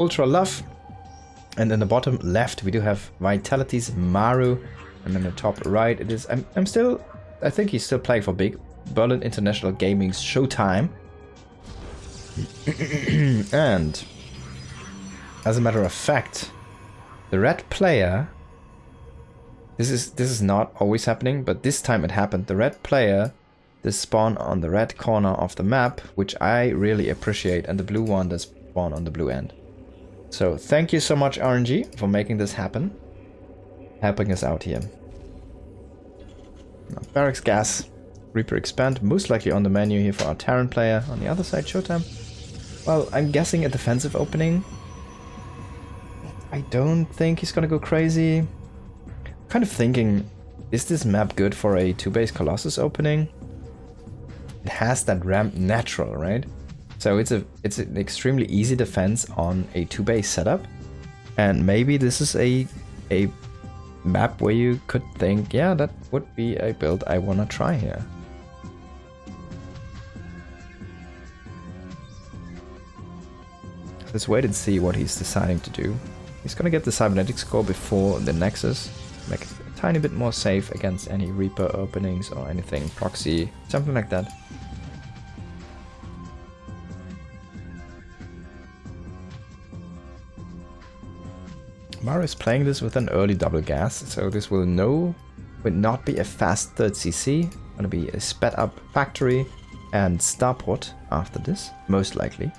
Ultra Love. And in the bottom left, we do have Vitality's Maru. And in the top right, it is... I think he's still playing for big. Berlin International Gaming's Showtime. And as a matter of fact, the red player... This is not always happening, but this time it happened. The red player does spawn on the red corner of the map, which I really appreciate, and the blue one does spawn on the blue end. So thank you so much, RNG, for making this happen. Helping us out here. Now, Barracks Gas, Reaper Expand, most likely on the menu here for our Terran player. On the other side, Showtime. Well, I'm guessing a defensive opening. I don't think he's gonna go crazy. Kind of thinking, is this map good for a 2-base Colossus opening? It has that ramp natural, right? So it's an extremely easy defense on a 2-base setup. And maybe this is a map where you could think, yeah, that would be a build I wanna try here. Let's wait and see what he's deciding to do. He's gonna get the cybernetic score before the Nexus. Make it a tiny bit more safe against any Reaper openings or anything, proxy, something like that. Maru is playing this with an early double gas, so this will not be a fast 3rd CC, gonna be a sped up factory and starport after this, most likely.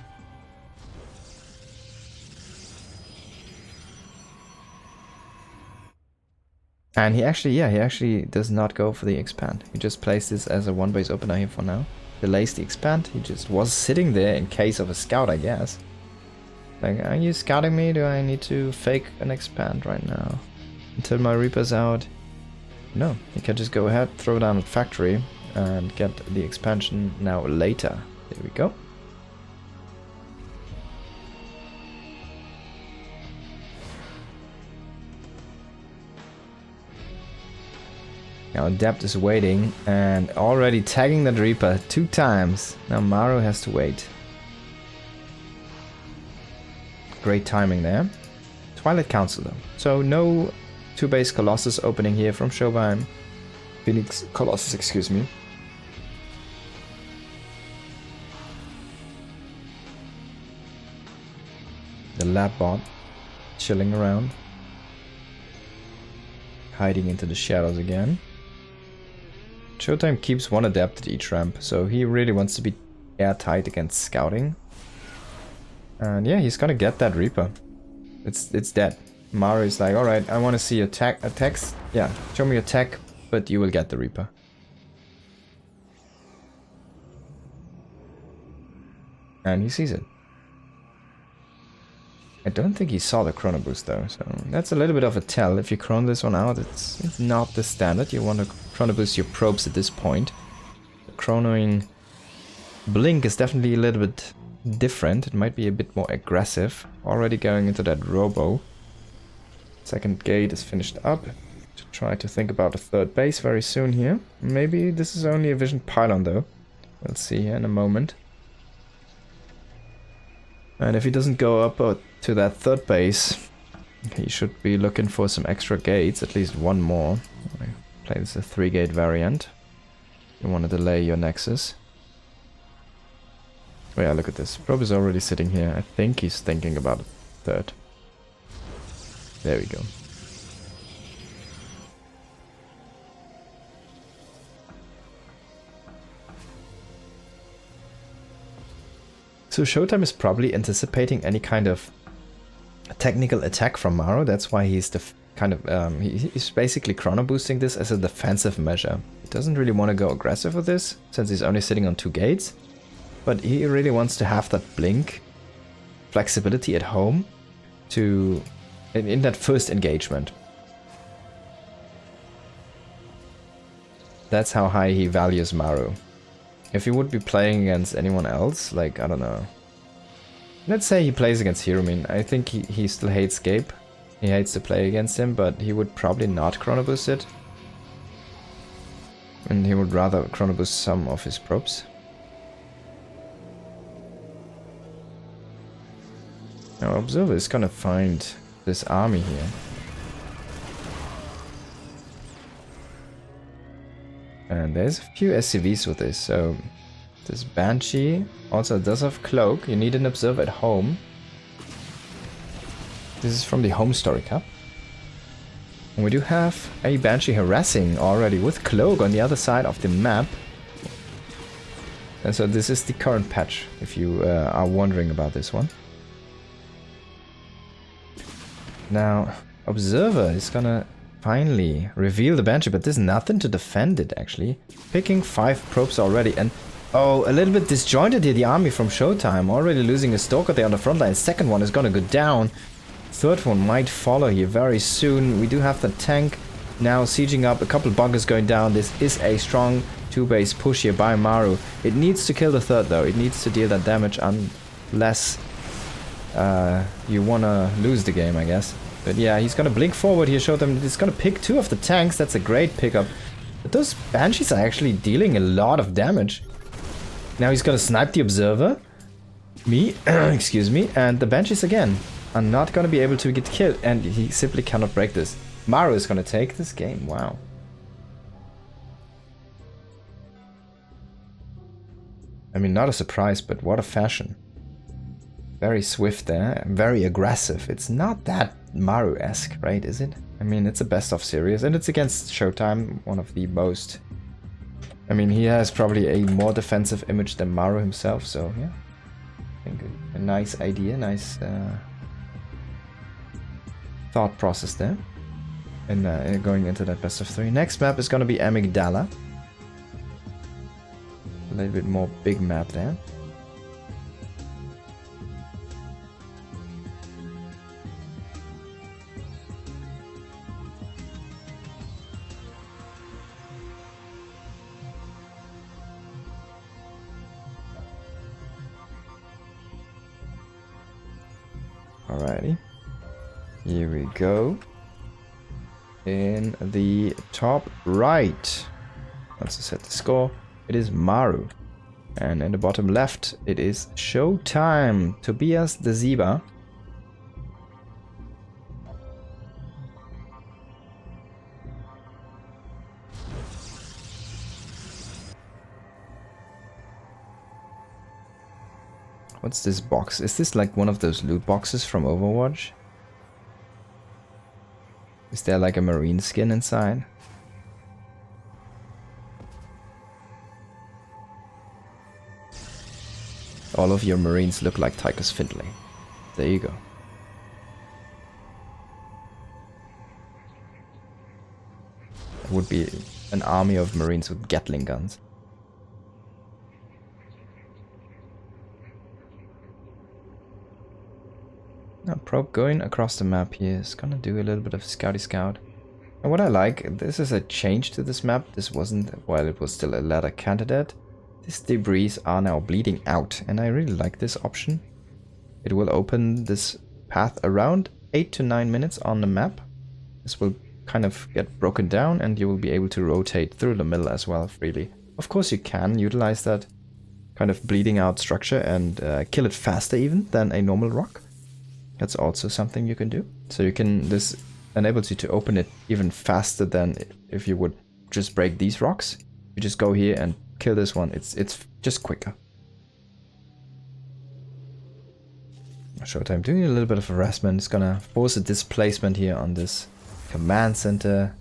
And he actually does not go for the expand. He just plays this as a 1-base opener here for now. Delays the expand. He just was sitting there in case of a scout, I guess. Like, are you scouting me? Do I need to fake an expand right now? Until my Reaper's out? No, he can just go ahead, throw down a factory, and get the expansion now later. There we go. Now Adept is waiting and already tagging that Reaper 2 times. Now Maru has to wait. Great timing there. Twilight Council though. So no 2-base Colossus opening here from Showtime. Phoenix Colossus, excuse me. The lab bot chilling around. Hiding into the shadows again. Showtime keeps 1 adept at each ramp, so he really wants to be airtight against scouting. And yeah, he's gonna get that Reaper. It's dead. Maru is like, alright, I want to see your attacks. Yeah, show me your tech, but you will get the Reaper. And he sees it. I don't think he saw the chrono boost though, so that's a little bit of a tell. If you chrono this one out, it's not the standard. You want to chrono boost your probes at this point. The chronoing blink is definitely a little bit different. It might be a bit more aggressive. Already going into that robo. Second gate is finished up. To try to think about a 3rd base very soon here. Maybe this is only a vision pylon though. We'll see here in a moment. And if he doesn't go up to that 3rd base, he should be looking for some extra gates, at least 1 more. I play this a 3-gate variant. You want to delay your Nexus. Oh yeah, look at this. Probe is already sitting here. I think he's thinking about a 3rd. There we go. So Showtime is probably anticipating any kind of technical attack from Maru. That's why he's he's basically chrono boosting this as a defensive measure. He doesn't really want to go aggressive with this, since he's only sitting on 2 gates. But he really wants to have that blink flexibility at home in that first engagement. That's how high he values Maru. If he would be playing against anyone else, like, I don't know. Let's say he plays against Hirumin. I think he still hates Gabe. He hates to play against him, but he would probably not chrono boost it. And he would rather chrono boost some of his probes. Now Observer is gonna find this army here. And there's a few SCVs with this, so this Banshee also does have Cloak. You need an Observer at home. This is from the Home Story Cup. And we do have a Banshee harassing already with Cloak on the other side of the map. And so this is the current patch, if you are wondering about this one. Now, Observer is gonna finally reveal the Banshee, but there's nothing to defend it, actually. Picking 5 probes already, and oh, a little bit disjointed here, the army from Showtime. Already losing a Stalker there on the front line. Second one is gonna go down. Third one might follow here very soon. We do have the tank now sieging up. A couple bunkers going down. This is a strong 2-base push here by Maru. It needs to kill the third, though. It needs to deal that damage unless you wanna lose the game, I guess. But yeah, he's gonna blink forward here, show them he's gonna pick 2 of the tanks. That's a great pickup. But those Banshees are actually dealing a lot of damage. Now he's gonna snipe the Observer. Excuse me. And the Banshees again are not gonna be able to get killed. And he simply cannot break this. Maru is gonna take this game. Wow. I mean, not a surprise, but what a fashion. Very swift there, very aggressive. It's not that Maru-esque, right, is it? I mean, it's a best of series, and it's against Showtime, one of the most... I mean, he has probably a more defensive image than Maru himself, so yeah. I think a nice idea, nice thought process there. And going into that best of 3. Next map is going to be Amygdala. A little bit more big map there. Alrighty, here we go. In the top right, once I set the score, it is Maru. And in the bottom left, it is Showtime. Tobias the Zeba. What's this box? Is this like one of those loot boxes from Overwatch? Is there like a marine skin inside? All of your marines look like Tychus Findlay. There you go. It would be an army of marines with Gatling guns. Now, probe going across the map here is gonna do a little bit of scouty scout. And what I like, this is a change to this map. This wasn't while it was still a ladder candidate. These debris are now bleeding out, and I really like this option. It will open this path around 8 to 9 minutes on the map. This will kind of get broken down, and you will be able to rotate through the middle as well freely. Of course, you can utilize that kind of bleeding out structure and kill it faster even than a normal rock. That's also something you can do. So you can, this enables you to open it even faster than if you would just break these rocks. You just go here and kill this one. It's just quicker. Showtime doing a little bit of harassment. It's gonna force a displacement here on this command center.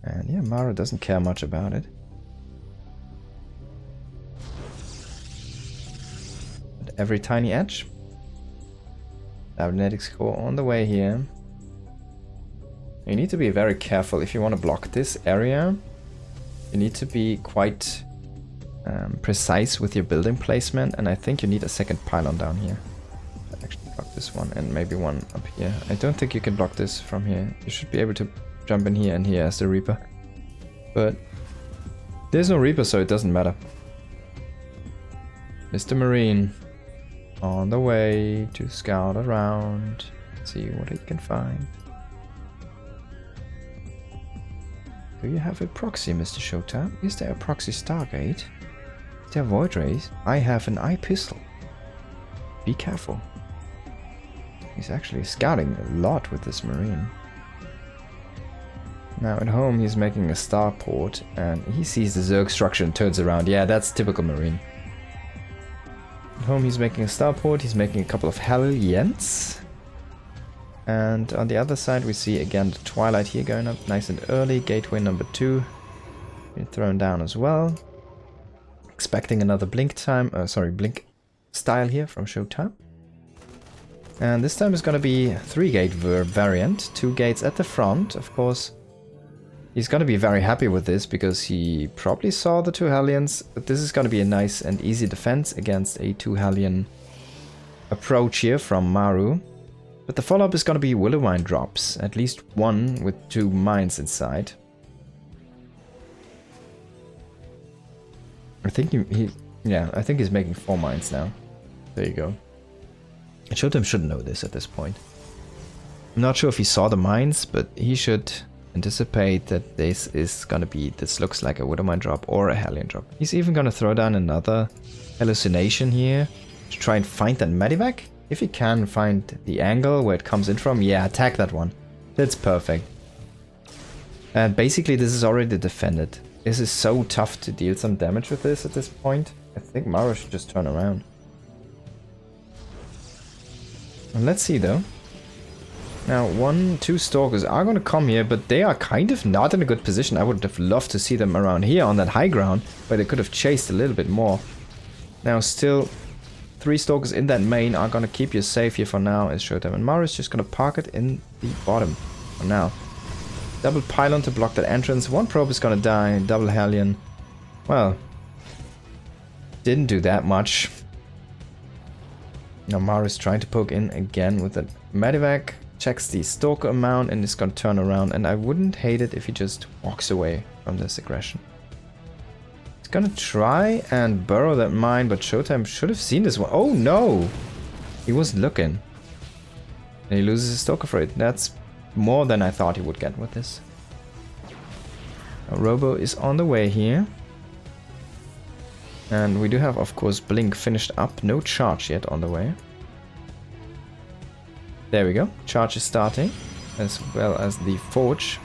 And yeah, Maru doesn't care much about it. At every tiny edge. Cybernetic score on the way here. You need to be very careful if you want to block this area. You need to be quite precise with your building placement, and I think you need a second pylon down here. I'll actually block this one and maybe one up here. I don't think you can block this from here. You should be able to jump in here and here as the Reaper. But there's no Reaper, so it doesn't matter. Mr. Marine on the way to scout around, see what he can find. Do you have a proxy, Mr. Showtime? Is there a proxy Stargate? Is there Void Rays? I have an eye pistol. Be careful. He's actually scouting a lot with this Marine. Now at home he's making a starport and he sees the Zerg structure and turns around. Yeah, that's typical Marine. At home he's making a starport, he's making a couple of Hellions. And on the other side we see again the Twilight here going up nice and early. Gateway number 2 being thrown down as well. Expecting another blink style here from Showtime. And this time is going to be 3-gate variant, 2 gates at the front, of course. He's going to be very happy with this because he probably saw the 2 Hellions, but this is going to be a nice and easy defense against a 2 Hellion approach here from Maru. But the follow-up is going to be Willow Mine drops, at least one with 2 mines inside. I think I think he's making 4 mines now. There you go. Showtime should know this at this point. I'm not sure if he saw the mines, but he should anticipate that this looks like a Widowmine drop or a Hellion drop. He's even gonna throw down another hallucination here to try and find that Medivac. If he can find the angle where it comes in from, yeah, attack that one. That's perfect. And basically this is already defended. This is so tough to deal some damage with this at this point. I think Maru should just turn around. And let's see though. Now, 2 Stalkers are going to come here, but they are kind of not in a good position. I would have loved to see them around here on that high ground, where they could have chased a little bit more. Now, still, 3 Stalkers in that main are going to keep you safe here for now as Showtime. And Maru is just going to park it in the bottom for now. Double pylon to block that entrance. 1 probe is going to die. Double Hellion. Well, didn't do that much. Now Maru is trying to poke in again with the Medivac. Checks the Stalker amount and is going to turn around. And I wouldn't hate it if he just walks away from this aggression. He's going to try and burrow that mine, but Showtime should have seen this one. Oh no! He wasn't looking. And he loses his Stalker for it. That's more than I thought he would get with this. Now, Robo is on the way here. And we do have, of course, Blink finished up. No charge yet on the way. There we go. Charge is starting, as well as the Forge.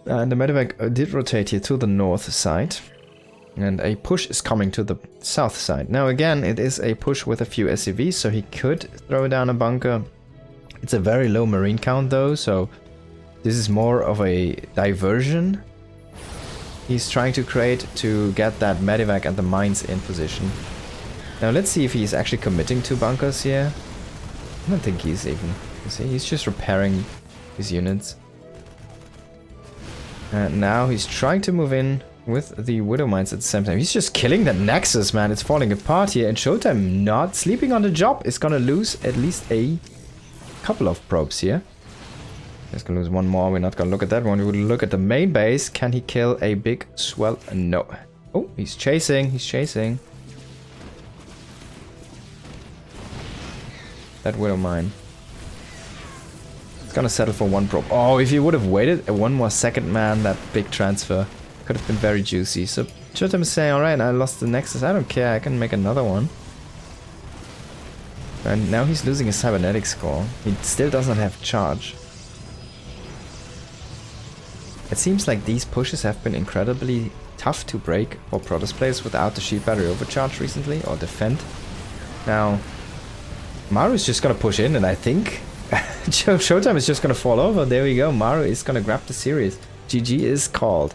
And the Medivac did rotate here to the north side. And a push is coming to the south side. Now again, it is a push with a few SCVs, so he could throw down a bunker. It's a very low marine count though, so this is more of a diversion he's trying to create to get that Medivac and the mines in position. Now let's see if he's actually committing to bunkers here. I don't think he's even. You see, he's just repairing his units. And now he's trying to move in with the Widow Mines at the same time. He's just killing the Nexus, man. It's falling apart here. And Showtime, not sleeping on the job, is gonna lose at least a couple of probes here. He's gonna lose 1 more. We're not gonna look at that one. We will look at the main base. Can he kill a big swell? No. Oh, he's chasing. He's chasing. That Widow Mine. He's gonna settle for 1 probe. Oh, if he would have waited 1 more second, man, that big transfer could have been very juicy. So Showtime is saying, alright, I lost the Nexus. I don't care. I can make another one. And now he's losing his cybernetic score. He still doesn't have charge. It seems like these pushes have been incredibly tough to break for Protoss players without the shield battery overcharge recently, or defend. Now, Maru is just gonna push in, and I think Showtime is just gonna fall over. There we go. Maru is gonna grab the series. GG is called.